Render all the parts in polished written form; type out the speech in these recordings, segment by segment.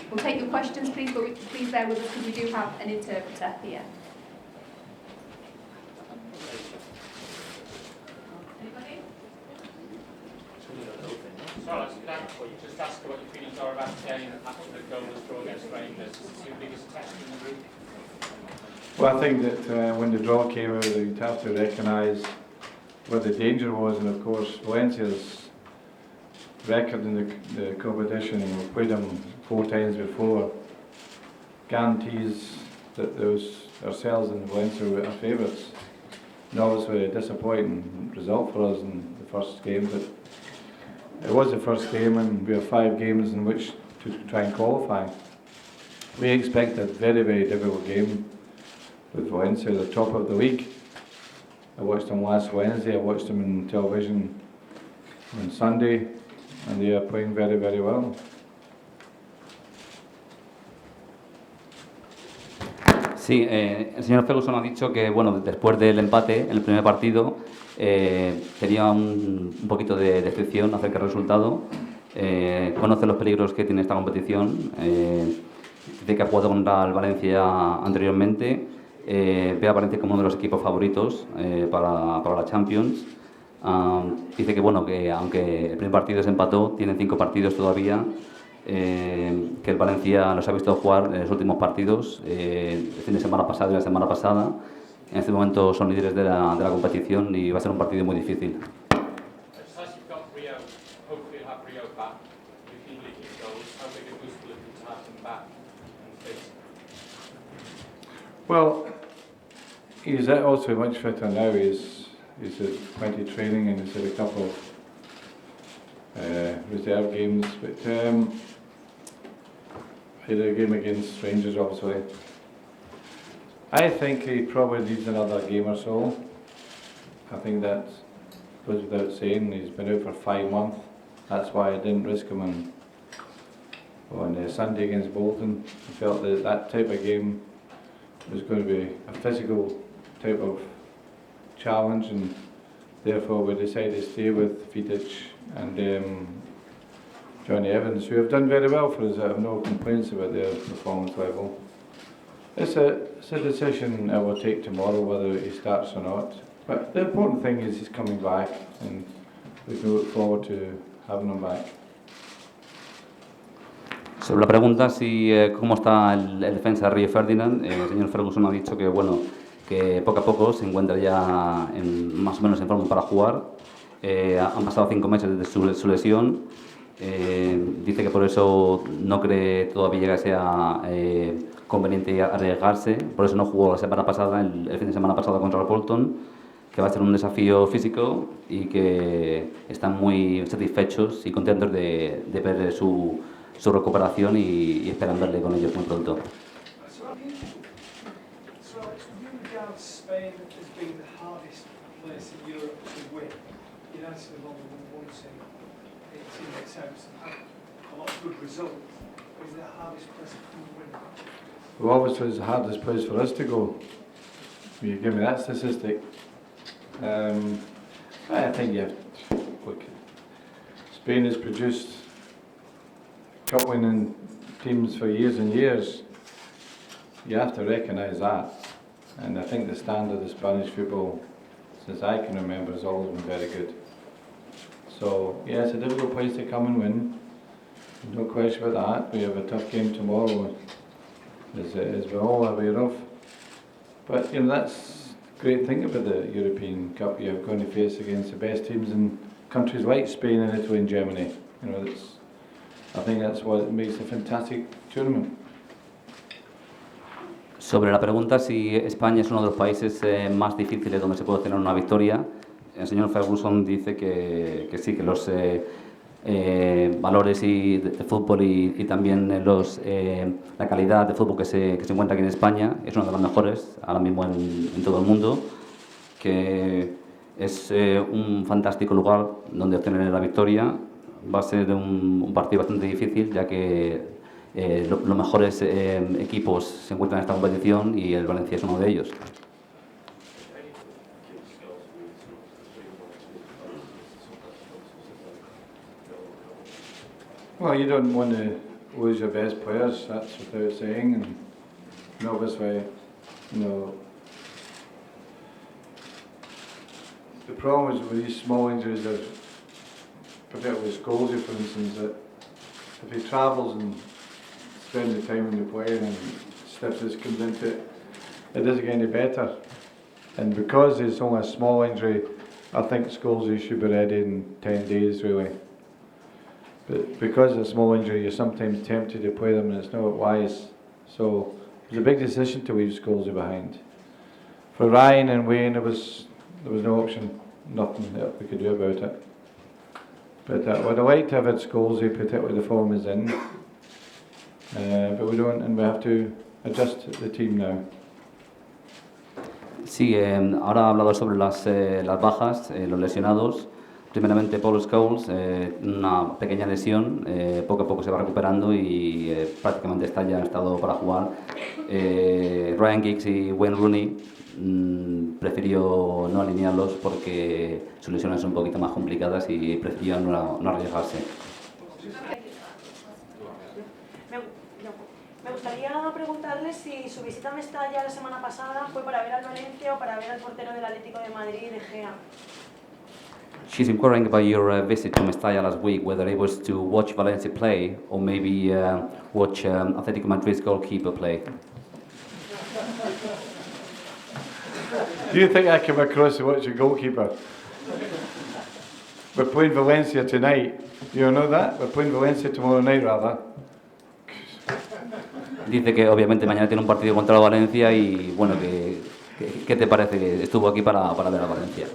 We'll take your questions, please, but please bear with us because we do have an interpreter here. Anybody? Sorry, just ask what your feelings are about the game after the goalless draw against Rangers. It's your biggest test in the group. Well, I think that when the draw came out, you'd have to recognise what the danger was, and of course Valencia's record in the competition, we've played them 4 times before, guarantees that ourselves and Valencia were our favourites. And obviously a disappointing result for us in the first game, but it was the first game and we have 5 games in which to try and qualify. We expect a very, very difficult game with Valencia, the top of the league. I watched them last Wednesday, I watched them on television on Sunday, and they are playing very, very well. Sí, el señor Ferguson ha dicho que bueno, después del empate en el primer partido tenía un poquito de decepción acerca del resultado. Conoce los peligros que tiene esta competición, dice que ha jugado contra el Valencia anteriormente, ve a Valencia como uno de los equipos favoritos para la Champions. Dice que bueno, que aunque el primer partido se empató, tienen 5 partidos todavía, que el Valencia los ha visto jugar en los últimos partidos, el fin de semana pasado y la semana pasada. En este momento son líderes de la competición y va a ser un partido muy difícil. Well, he's also much fitter now. He's had plenty of training and he's had a couple of reserve games, but he had a game against Rangers obviously. I think he probably needs another game or so. I think that goes without saying. He's been out for 5 months. That's why I didn't risk him on Sunday against Bolton. I felt that that type of game was going to be a physical type of challenge, and therefore we decided to stay with Vidic and Johnny Evans, who have done very well for us. I have no complaints about their performance level. It's a decision I will take tomorrow whether he starts or not. But the important thing is he's coming back, and we can look forward to having him back. Sobre la pregunta si cómo está el defensa de Río Ferdinand, el señor Ferguson ha dicho que bueno, que poco a poco se encuentra ya más o menos en forma para jugar. Han pasado 5 meses desde su lesión. Dice que por eso no cree todavía que sea conveniente arriesgarse, por eso no jugó la semana pasada, el fin de semana pasado contra el Bolton, que va a ser un desafío físico y que están muy satisfechos y contentos de ver su recuperación y esperan verle con ellos muy pronto. Well, obviously it's the hardest place for us to go. You give me that statistic. I think look, Spain has produced cup-winning teams for years and years. You have to recognise that. And I think the standard of Spanish football, since I can remember, has always been very good. So, yeah, it's a difficult place to come and win. No question about that. We have a tough game tomorrow, as we're all aware of. But, you know, that's the great thing about the European Cup. You're going to face against the best teams in countries like Spain and Italy and Germany. You know, I think that's what makes a fantastic tournament. Sobre la pregunta si España es uno de los países más difíciles donde se puede tener una victoria, el señor Ferguson dice que sí, que los valores de fútbol y también la calidad de fútbol que se encuentra aquí en España es una de las mejores ahora mismo en todo el mundo, que es un fantástico lugar donde obtener la victoria. Va a ser un partido bastante difícil, ya que los mejores equipos se encuentran en esta competición y el Valencia es uno de ellos. Well, you don't want to lose your best players, that's without saying, and obviously, you know, the problem is with these small injuries, particularly Scholesy, for instance, that if he travels and spends the time in the playing and stiffness comes into it, it doesn't get any better. And because it's only a small injury, I think Scholesy should be ready in 10 days really. But because it's a small injury, you're sometimes tempted to play them and it's not wise. So it was a big decision to leave Scholesy behind. For Ryan and Wayne, there was no option, nothing that we could do about it. But would have liked to have had Scholesy, particularly the form is in. But we don't, and we have to adjust the team now. Sí, ahora ha hablado sobre las bajas, los lesionados. Primeramente Paul Scholes, una pequeña lesión, poco a poco se va recuperando y prácticamente está ya en estado para jugar. Ryan Giggs y Wayne Rooney prefirió no alinearlos porque sus lesiones son un poquito más complicadas y prefirió no arriesgarse. Me gustaría preguntarle si su visita a Mestalla la semana pasada fue para ver al Valencia o para ver al portero del Atlético de Madrid, De Gea. She's inquiring about your visit to Mestalla last week, whether it was to watch Valencia play or maybe watch Atletico Madrid's goalkeeper play. Do you think I came across to watch a goalkeeper? We're playing Valencia tonight. You know that? We're playing Valencia tomorrow night, rather. Dice que obviamente mañana tiene un partido contra la Valencia y bueno, ¿qué te parece que estuvo aquí para ver a Valencia?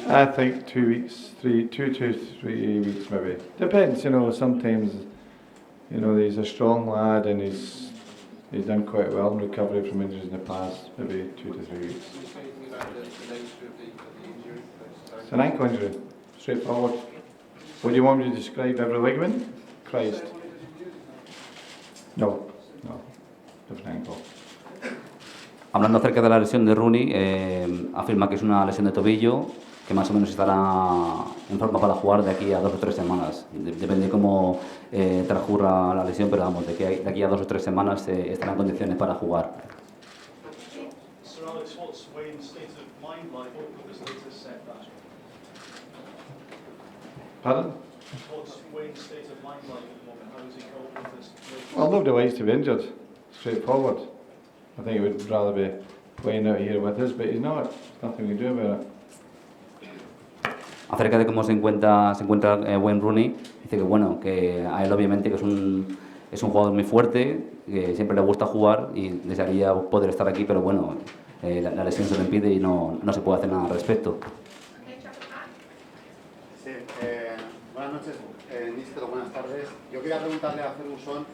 I think 2 weeks, 2 to 3 weeks maybe. Depends, you know, sometimes, you know, he's a strong lad and he's done quite well in recovery from injuries in the past, maybe 2 to 3 weeks. It's an ankle injury, straightforward. What do you want me to describe, every ligament? Christ. No, different ankle. Hablando acerca de la lesión de Rooney, afirma que es una lesión de tobillo, que más o menos estará en forma para jugar de aquí a 2 o 3 semanas. Depende de cómo transcurra la lesión, pero vamos, de aquí a 2 o 3 semanas estará en condiciones para jugar. Sir Alex, what's Wayne's state of mind like? What was his latest setback? Pardon? What's Wayne's state of mind like at the moment? How is he coping with this? Well, nobody likes to be injured, straightforward. I think he would rather be playing out here with us, but he's not. There's nothing we can do about it. Acerca de cómo se encuentra Wayne Rooney, dice que bueno, que a él obviamente que es un jugador muy fuerte, que siempre le gusta jugar y desearía poder estar aquí, pero bueno, la lesión se lo impide y no se puede hacer nada al respecto. Sí, buenas noches, Mister, buenas tardes. Yo quería preguntarle a Ferguson,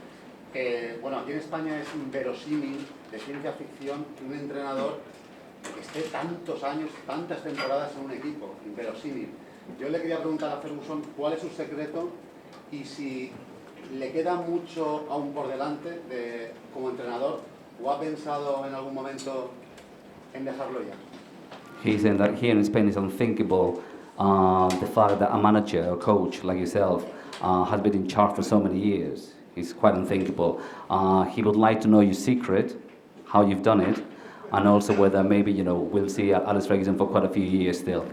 bueno, aquí en España es inverosímil, de ciencia ficción, que un entrenador esté tantos años, tantas temporadas en un equipo, inverosímil. Yo le quería preguntar a Ferguson cuál es su secreto y si le queda mucho aún por delante como entrenador o ha pensado en algún momento en dejarlo ya. He said that here in Spain is unthinkable the fact that a manager or coach like yourself has been in charge for so many years. It's quite unthinkable. He would like to know your secret, how you've done it, and also whether maybe, you know, we'll see Alex Ferguson for quite a few years still.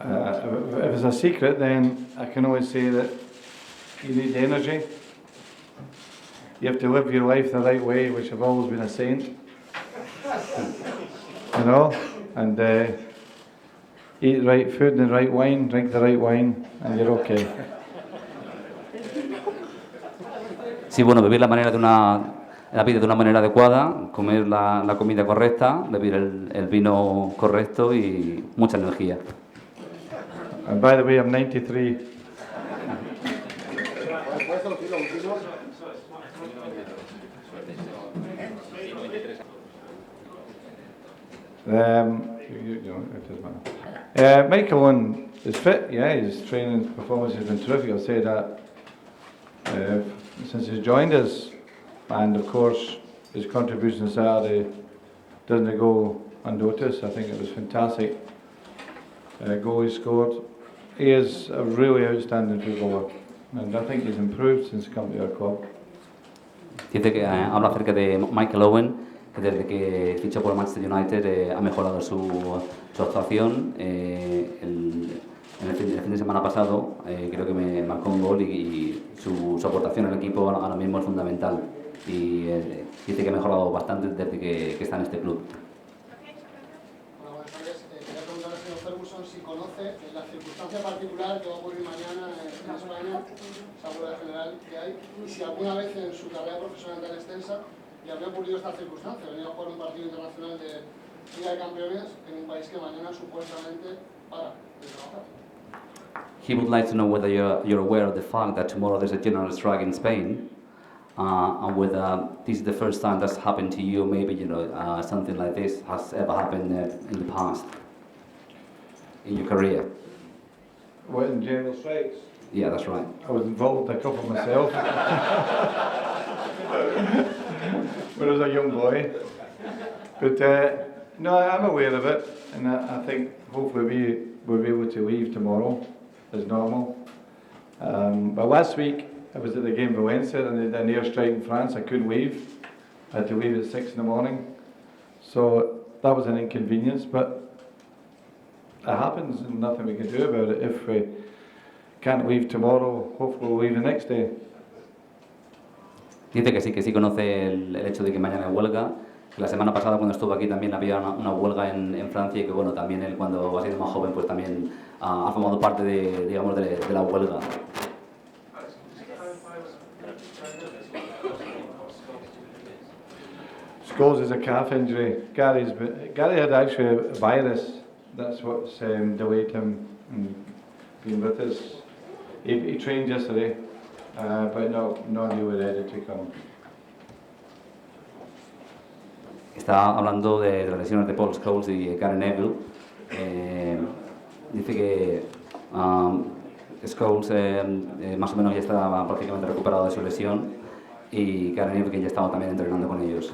If it's a secret, then I can always say that you need energy. You have to live your life the right way, which I've always been a saint. You know, and eat the right food and the right wine, drink the right wine, and you're okay. Sí, bueno, vivir la vida de una manera adecuada, comer la comida correcta, beber el vino correcto y mucha energía. And by the way, I'm 93. It doesn't matter. Michael Owen is fit, yeah, his training performance has been terrific, I'll say that. Since he's joined us, and of course his contribution Saturday doesn't go unnoticed. I think it was fantastic goal he scored. He is a really outstanding footballer, and I think he's improved since coming to our club. Dice que habla acerca de Michael Owen, que desde que fichó por Manchester United ha mejorado su actuación. En el fin de semana pasado creo que me marcó un gol y su aportación al equipo ahora mismo es fundamental. Y dice que ha mejorado bastante desde que está en este club. Hola, buenas tardes. Quería preguntarle al señor Ferguson si conoce la circunstancia particular que va a ocurrir mañana en España, esa huelga general que hay, y si alguna vez en su carrera profesional tan extensa le habría ocurrido esta circunstancia, venir a jugar un partido internacional de Liga de Campeones en un país que mañana supuestamente para de trabajar. He would like to know whether you're aware of the fact that tomorrow there's a general strike in Spain, and whether this is the first time that's happened to you. Maybe something like this has ever happened in the past in your career. What, in general strikes? Yeah, that's right. I was involved in a couple myself when I was a young boy. But no, I'm aware of it, and I think hopefully we'll be able to leave tomorrow as normal. But last week I was at the game Valencia and they did an air strike in France. I couldn't leave. I had to leave at 6 in the morning. So that was an inconvenience, but it happens and nothing we can do about it. If we can't leave tomorrow, hopefully we'll leave the next day. Dice que sí conoce el hecho de que mañana hay huelga. Que la semana pasada cuando estuvo aquí también había una huelga en Francia y que bueno, también él cuando ha sido más joven pues también ha formado parte de la huelga. Scholes is a calf injury. Gary had actually a virus. That's what's delayed him and being with us. He trained yesterday, but not really ready to come. Está hablando de las lesiones de Paul Scholes y Gary Neville. Dice que Scholes más o menos ya está prácticamente recuperado de su lesión y Gary Neville que ya estaba también entrenando con ellos.